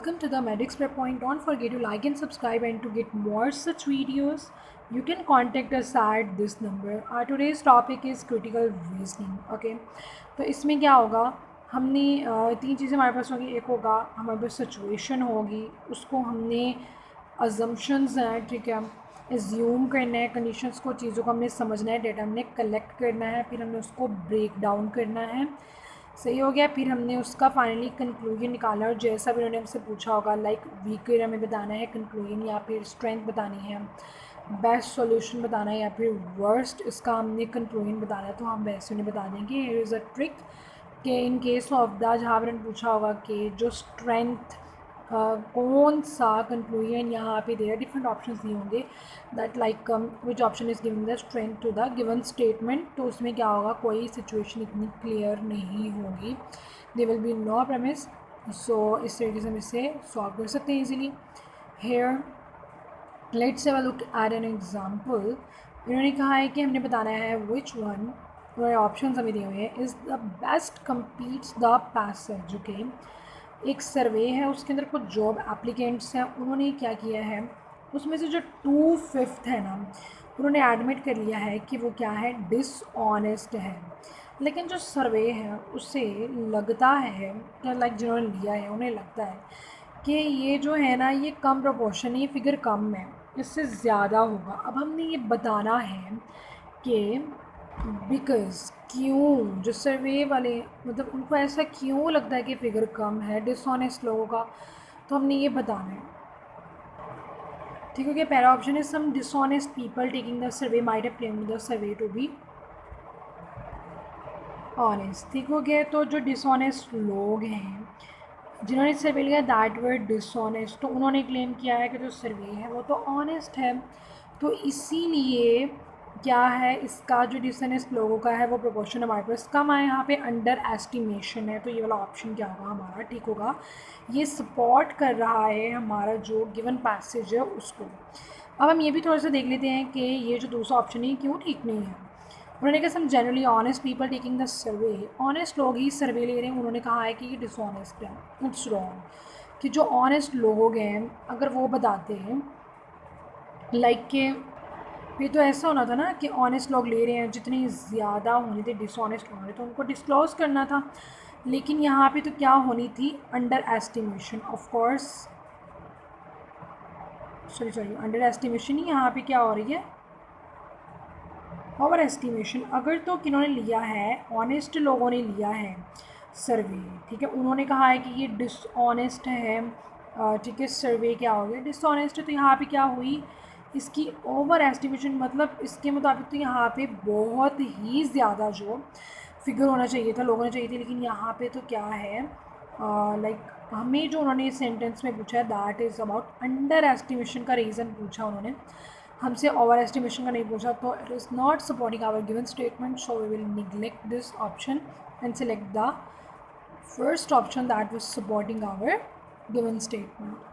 Welcome to the Medics Prep Point. Don't forget to like and subscribe, and to get more such videos, you can contact us at this number. Our today's topic is critical reasoning. Okay, तो इसमें क्या होगा, हमने तीन चीज़ें हमारे पास होगी. एक होगा हमारे पास सिचुएशन होगी, उसको हमने अजम्पशंस हैं, ठीक है, एज्यूम करना है कंडीशंस को, चीज़ों को हमने समझना है, डेटा हमने कलेक्ट करना है, फिर हमने उसको ब्रेक डाउन करना है. सही हो गया. फिर हमने उसका फाइनली कंक्लूजन निकाला, और जैसा भी उन्होंने हमसे पूछा होगा, लाइक वीकर हमें बताना है कंक्लूजन, या फिर स्ट्रेंथ बतानी है, बेस्ट सॉल्यूशन बताना है, या फिर वर्स्ट इसका हमने कंक्लूजन बताना है, तो हम वैसे उन्हें बता देंगे. हियर इज़ अ ट्रिक कि इन केस ऑफ द, जहाँ पर उन्होंने पूछा होगा कि जो स्ट्रेंथ कौन सा कंक्लूजन यहाँ पे दे, डिफरेंट ऑप्शन दिए होंगे, that like which option is giving the strength to the given statement. तो उसमें क्या होगा, कोई सिचुएशन इतनी क्लियर नहीं होगी, they will be no premise. So इस तरीके से हम इसे सॉल्व कर सकते हैं easily. Here let's have a look at an example. इन्होंने कहा है कि हमने बताना है विच वन, और ऑप्शन हमें दिए हुए हैं, is the best competes the passage. Okay, एक सर्वे है, उसके अंदर कुछ जॉब एप्लीकेंट्स हैं, उन्होंने क्या किया है, उसमें से जो 2/5 है ना, उन्होंने एडमिट कर लिया है कि वो क्या है, डिसऑनेस्ट है. लेकिन जो सर्वे है उससे लगता है कि लाइक जिन्होंने लिया है उन्हें लगता है कि ये जो है ना, ये कम प्रोपोर्शन है, ये फिगर कम है, इससे ज़्यादा होगा. अब हमने ये बताना है कि बिकॉज़, क्यों, जो सर्वे वाले मतलब उनको ऐसा क्यों लगता है कि फ़िगर कम है डिसऑनेस्ट लोगों का, तो हमने ये बताना है. ठीक है. पहला ऑप्शन है some dishonest people taking the survey might have claimed the survey to be honest. ठीक हो गया. तो जो डिसऑनेस्ट लोग हैं जिन्होंने सर्वे लिया दैट वर डिसऑनेस्ट, तो उन्होंने क्लेम किया है कि जो सर्वे है वो तो ऑनेस्ट है. तो इसीलिए क्या है, इसका जो डिसऑनेस्ट लोगों का है वो प्रोपोर्शन हमारे पास कम आए. यहाँ पे अंडर एस्टिमेशन है, तो ये वाला ऑप्शन क्या होगा हमारा, ठीक होगा. ये सपोर्ट कर रहा है हमारा जो गिवन पैसेज है उसको. अब हम ये भी थोड़ा सा देख लेते हैं कि ये जो दूसरा ऑप्शन है क्यों ठीक नहीं है. उन्होंने कहा some generally honest people taking the survey, honest लोग ही सर्वे ले रहे हैं. उन्होंने कहा है कि ये डिसऑनेस्ट है. It's wrong. कि जो ऑनेस्ट लोग हैं अगर वो बताते हैं लाइक के, ये तो ऐसा होना था ना कि ऑनेस्ट लोग ले रहे हैं, जितनी ज़्यादा होनी थी डिसऑनेस्ट होने तो उनको डिस्क्लोज़ करना था. लेकिन यहाँ पे तो क्या होनी थी, underestimation. Of course sorry underestimation ही यहाँ पे क्या हो रही है, ओवर एस्टिमेशन. अगर तो किन्होंने लिया है, ऑनेस्ट लोगों ने लिया है सर्वे, ठीक है, उन्होंने कहा है कि ये डिसऑनेस्ट है, ठीक है, सर्वे क्या हो गया, डिसऑनेस्ट है, तो यहाँ पे क्या हुई, इसकी ओवर एस्टिमेशन. मतलब इसके मुताबिक तो यहाँ पे बहुत ही ज़्यादा जो फिगर होना चाहिए था, लोग होना चाहिए थे, लेकिन यहाँ पे तो क्या है, लाइक हमें जो उन्होंने सेंटेंस में पूछा है that is about under estimation का रीज़न पूछा उन्होंने, हमसे ओवर एस्टिमेशन का नहीं पूछा. तो it is not supporting our given statement, so we will neglect this option and select the first option that was supporting our given statement.